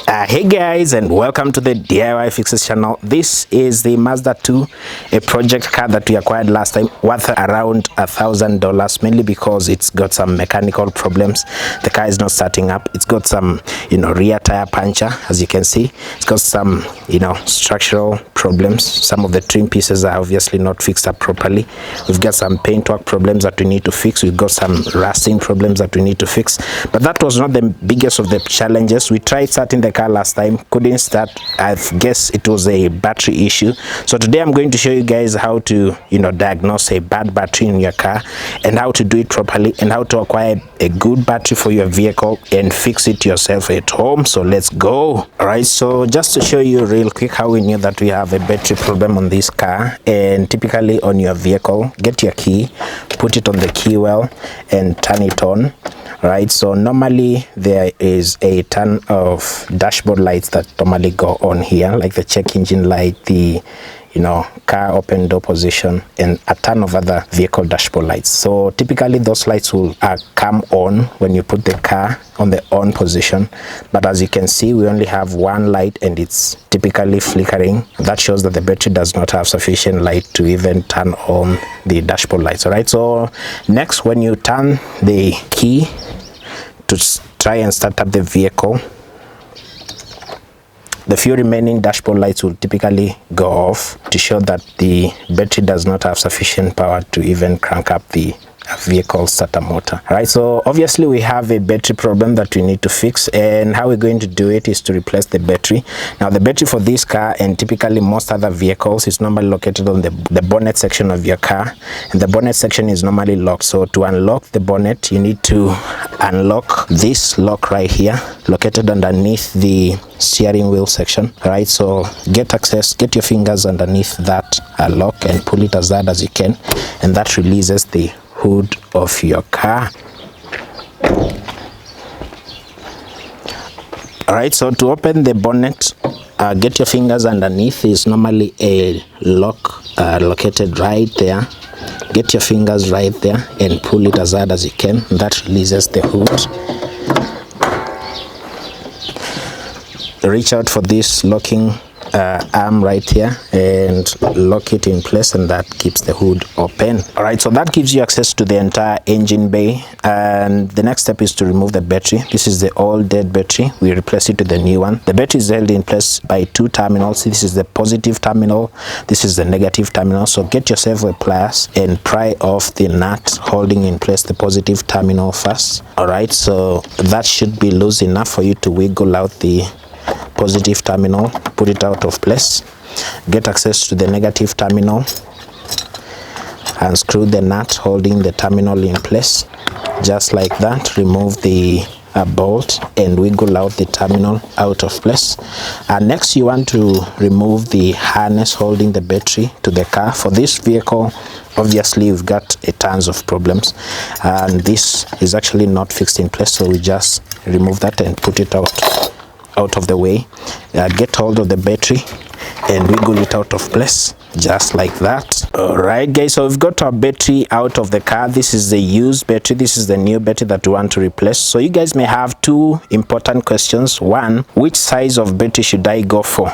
Hey guys, and welcome to the DIY Fixes channel. This is the Mazda 2, a project car that we acquired last time, worth around $1,000, mainly because it's got some mechanical problems. The car is not starting up. It's got some, rear tire puncture, as you can see. It's got some, structural problems. Some of the trim pieces are obviously not fixed up properly. We've got some paintwork problems that we need to fix. We've got some rusting problems that we need to fix. But that was not the biggest of the challenges. We tried starting the car last time, couldn't start. I guess it was a battery issue. So today I'm going to show you guys how to diagnose a bad battery in your car, and how to do it properly, and how to acquire a good battery for your vehicle and fix it yourself at home. So let's go. All right, so just to show you real quick how we knew that we have a battery problem on this car, and typically on your vehicle, get your key, put it on the key well and turn it on. Right, so normally there is a ton of dashboard lights that normally go on here, like the check engine light, the car open door position, and a ton of other vehicle dashboard lights. So typically those lights will come on when you put the car on the on position, but as you can see, we only have one light and it's typically flickering. That shows that the battery does not have sufficient light to even turn on the dashboard lights. All right, so next, when you turn the key to try and start up the vehicle, the few remaining dashboard lights will typically go off to show that the battery does not have sufficient power to even crank up the vehicle starter motor. All right, so obviously we have a battery problem that we need to fix, and how we're going to do it is to replace the battery. Now the battery for this car, and typically most other vehicles, is normally located on the bonnet section of your car, and the bonnet section is normally locked. So to unlock the bonnet, you need to unlock this lock right here, located underneath the steering wheel section. All right, so get your fingers underneath that lock and pull it as hard as you can, and that releases the hood of your car. All right, so to open the bonnet, get your fingers underneath. Is normally a lock located right there. Get your fingers right there and pull it as hard as you can. That releases the hood. Reach out for this locking arm right here and lock it in place, and that keeps the hood open. All right, so that gives you access to the entire engine bay, and the next step is to remove the battery. This is the old dead battery. We replace it with the new one. The battery is held in place by two terminals. This is the positive terminal, this is the negative terminal. So get yourself a pliers and pry off the nut holding in place the positive terminal first. All right, so that should be loose enough for you to wiggle out the positive terminal, put it out of place. Get access to the negative terminal and screw the nut holding the terminal in place, just like that. Remove the bolt and wiggle out the terminal out of place. Next, you want to remove the harness holding the battery to the car. For this vehicle, obviously we've got tons of problems, and this is actually not fixed in place, so we just remove that and put it out of the way. Get hold of the battery and wiggle it out of place, just like that. All right guys, so we've got our battery out of the car. This is the used battery, this is the new battery that we want to replace. So you guys may have two important questions. One, which size of battery should I go for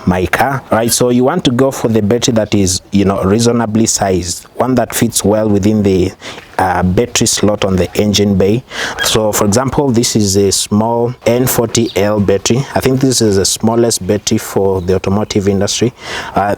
my car? All right, so you want to go for the battery that is reasonably sized, one that fits well within the battery slot on the engine bay. So for example, this is a small N40L battery. I think this is the smallest battery for the automotive industry.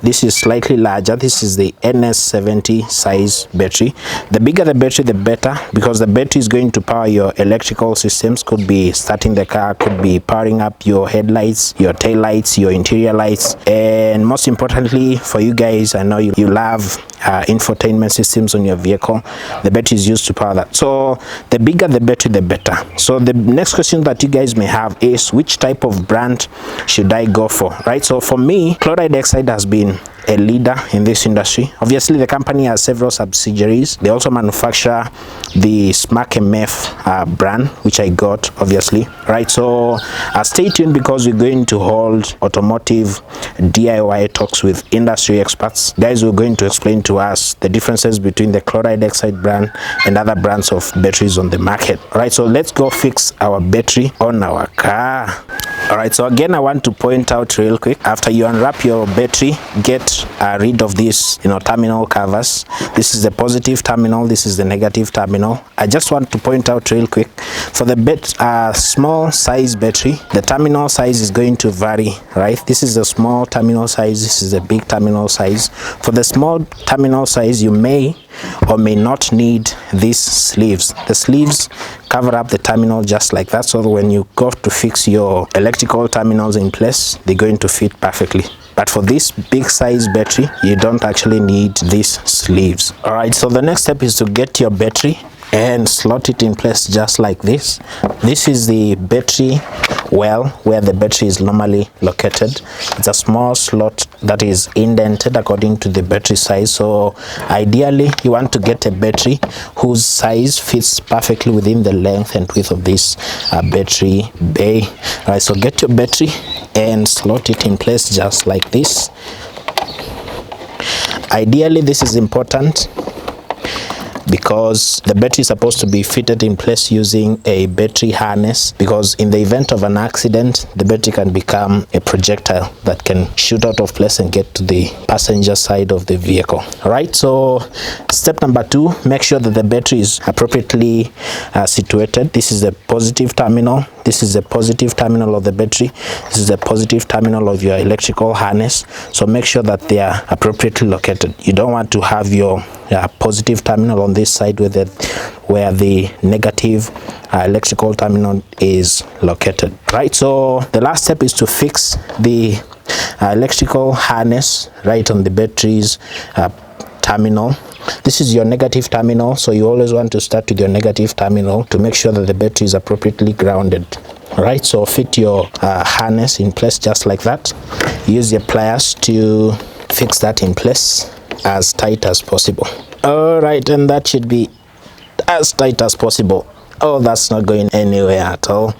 This is slightly larger. This is the NS70 size battery. The bigger the battery, the better, because the battery is going to power your electrical systems. Could be starting the car, could be powering up your headlights, your tail lights, your interior lights, and most importantly for you guys, I know you love infotainment systems on your vehicle. The battery is used to power that. So the bigger the battery, the better. So the next question that you guys may have is, which type of brand should I go for? Right, so for me, chloride dioxide has been a leader in this industry. Obviously the company has several subsidiaries. They also manufacture the Smack MF brand, which I got obviously. Right, so stay tuned, because we're going to hold automotive DIY talks with industry experts. Guys who are going to explain to us the differences between the chloride dioxide brand and other brands of batteries on the market. All right, so let's go fix our battery on our car. All right, so again, I want to point out real quick, after you unwrap your battery, get rid of these, terminal covers. This is the positive terminal, this is the negative terminal. I just want to point out real quick, for the small size battery, the terminal size is going to vary, right? This is the small terminal size, this is the big terminal size. For the small terminal size, you may or may not need these sleeves. The sleeves cover up the terminal just like that, so when you go to fix your electrical terminals in place, they're going to fit perfectly. But for this big size battery, you don't actually need these sleeves. All right, so the next step is to get your battery and slot it in place just like this. This is the battery well where the battery is normally located. It's a small slot that is indented according to the battery size. So ideally you want to get a battery whose size fits perfectly within the length and width of this battery bay. All right, so get your battery and slot it in place just like this. Ideally this is important because the battery is supposed to be fitted in place using a battery harness, because in the event of an accident, the battery can become a projectile that can shoot out of place and get to the passenger side of the vehicle. All right, so step number 2, make sure that the battery is appropriately situated. This is the positive terminal, this is the positive terminal of the battery, this is the positive terminal of your electrical harness. So make sure that they are appropriately located. You don't want to have your positive terminal on this side where the negative electrical terminal is located, right? So the last step is to fix the electrical harness right on the battery's terminal. This is your negative terminal, so you always want to start with your negative terminal to make sure that the battery is appropriately grounded. All right, so fit your harness in place just like that. Use your pliers to fix that in place as tight as possible. All right, and that should be as tight as possible. Oh, that's not going anywhere at all.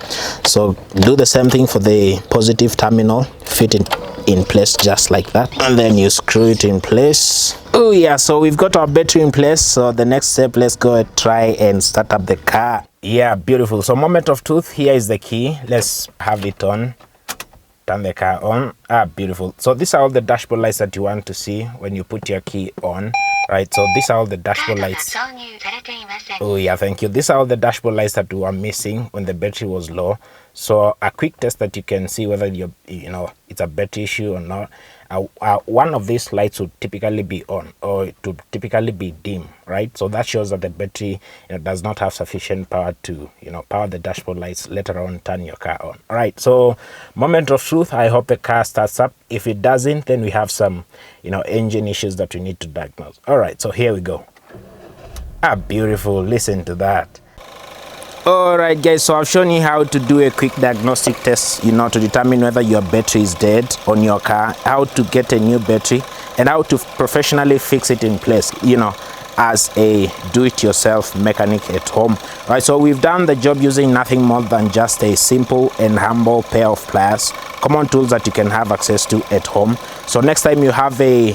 So do the same thing for the positive terminal. Fit it in place just like that, and then you screw it in place. Oh yeah, so we've got our battery in place. So the next step, let's go and try and start up the car. Yeah, beautiful. So moment of truth, here is the key. Let's have it on. Turn the car on. Beautiful. So these are all the dashboard lights that you want to see when you put your key on. Right, so these are all the dashboard lights. Oh yeah, thank you. These are all the dashboard lights that we were missing when the battery was low. So a quick test that you can see whether it's a battery issue or not. One of these lights would typically be on, or it would typically be dim, right? So that shows that the battery does not have sufficient power to power the dashboard lights, later on turn your car on. All right, so moment of truth, I hope the car starts up. If it doesn't, then we have some engine issues that we need to diagnose. All right, so here we go. Beautiful. Listen to that. All right guys, so I've shown you how to do a quick diagnostic test to determine whether your battery is dead on your car, how to get a new battery, and how to professionally fix it in place as a do-it-yourself mechanic at home. All right, so we've done the job using nothing more than just a simple and humble pair of pliers, common tools that you can have access to at home. So next time you have a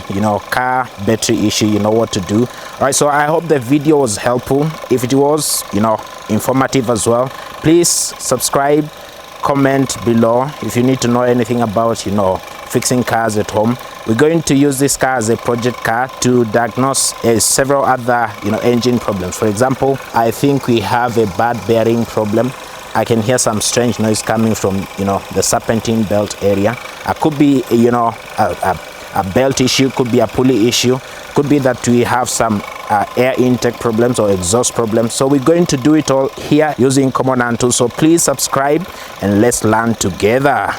car battery issue, you know what to do. All right, so I hope the video was helpful. If it was informative as well, please subscribe, comment below if you need to know anything about fixing cars at home. We're going to use this car as a project car to diagnose several other engine problems. For example, I think we have a bad bearing problem. I can hear some strange noise coming from the serpentine belt area. Could be a belt issue, could be a pulley issue, could be that we have some air intake problems or exhaust problems. So we're going to do it all here using common hand tools. So please subscribe and let's learn together.